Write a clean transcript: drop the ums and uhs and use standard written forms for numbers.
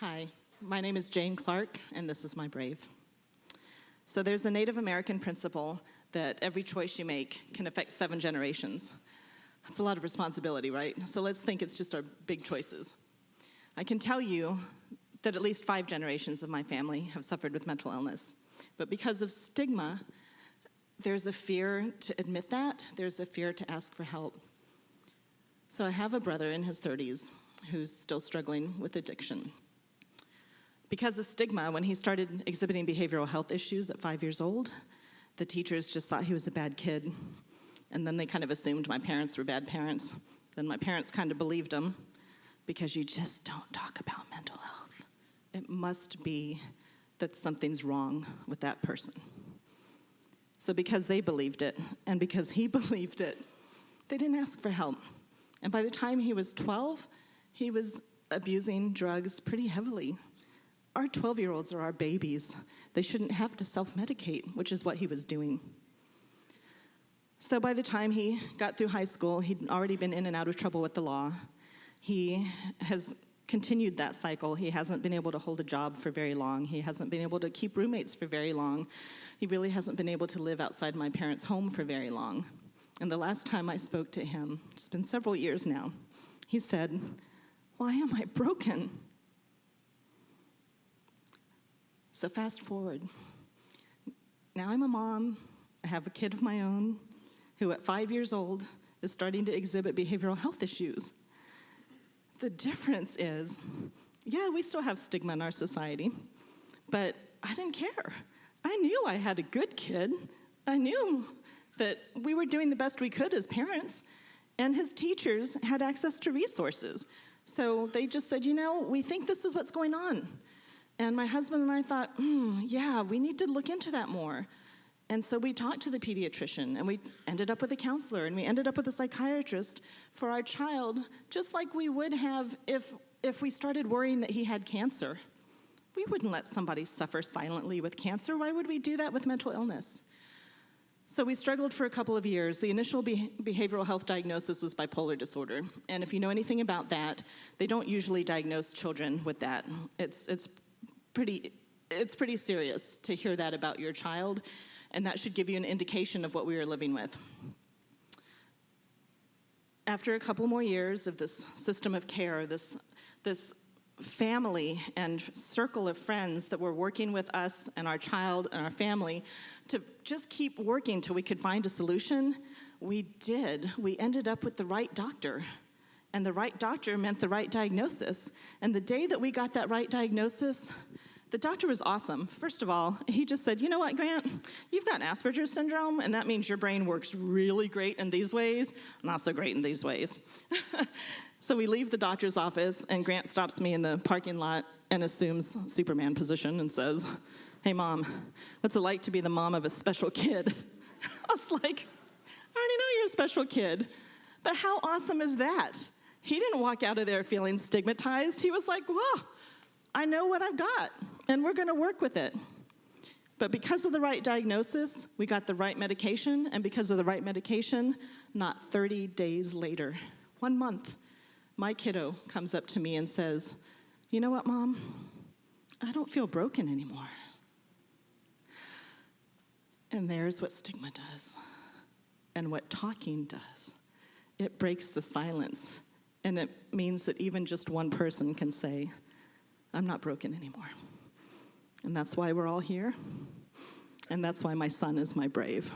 Hi, my name is Jane Clark, and this is my brave. So there's a Native American principle that every choice you make can affect 7 generations. That's a lot of responsibility, right? So let's think it's just our big choices. I can tell you that at least 5 generations of my family have suffered with mental illness. But because of stigma, there's a fear to admit that. There's a fear to ask for help. So I have a brother in his 30s who's still struggling with addiction. Because of stigma, when he started exhibiting behavioral health issues at 5 years old, the teachers just thought he was a bad kid. And then they kind of assumed my parents were bad parents. Then my parents kind of believed him, because you just don't talk about mental health. It must be that something's wrong with that person. So because they believed it, and because he believed it, they didn't ask for help. And by the time he was 12, he was abusing drugs pretty heavily. Our 12-year-olds are our babies. They shouldn't have to self-medicate, which is what he was doing. So by the time he got through high school, he'd already been in and out of trouble with the law. He has continued that cycle. He hasn't been able to hold a job for very long. He hasn't been able to keep roommates for very long. He really hasn't been able to live outside my parents' home for very long. And the last time I spoke to him, it's been several years now, he said, "Why am I broken?" So fast forward. Now I'm a mom. I have a kid of my own who at 5 years old is starting to exhibit behavioral health issues. The difference is, yeah, we still have stigma in our society, but I didn't care. I knew I had a good kid. I knew that we were doing the best we could as parents, and his teachers had access to resources. So they just said, we think this is what's going on. And my husband and I thought, yeah, we need to look into that more. And so we talked to the pediatrician, and we ended up with a counselor, and we ended up with a psychiatrist for our child, just like we would have if we started worrying that he had cancer. We wouldn't let somebody suffer silently with cancer. Why would we do that with mental illness? So we struggled for a couple of years. The initial behavioral health diagnosis was bipolar disorder. And if you know anything about that, they don't usually diagnose children with that. It's pretty serious to hear that about your child, and that should give you an indication of what we were living with. After a couple more years of this system of care, this family and circle of friends that were working with us and our child and our family to just keep working till we could find a solution, we did. We ended up with the right doctor. And the right doctor meant the right diagnosis. And the day that we got that right diagnosis, the doctor was awesome. First of all, he just said, "You know what, Grant? You've got Asperger's syndrome, and that means your brain works really great in these ways, not so great in these ways." So we leave the doctor's office, and Grant stops me in the parking lot and assumes Superman position and says, "Hey, Mom, what's it like to be the mom of a special kid?" I was like, "I already know you're a special kid, but how awesome is that?" He didn't walk out of there feeling stigmatized. He was like, "Well, I know what I've got, and we're going to work with it." But because of the right diagnosis, we got the right medication, and because of the right medication, not 30 days later, 1 month, my kiddo comes up to me and says, "You know what, Mom? I don't feel broken anymore." And there's what stigma does, and what talking does. It breaks the silence, and it means that even just one person can say, "I'm not broken anymore." And that's why we're all here, and that's why my son is my brave.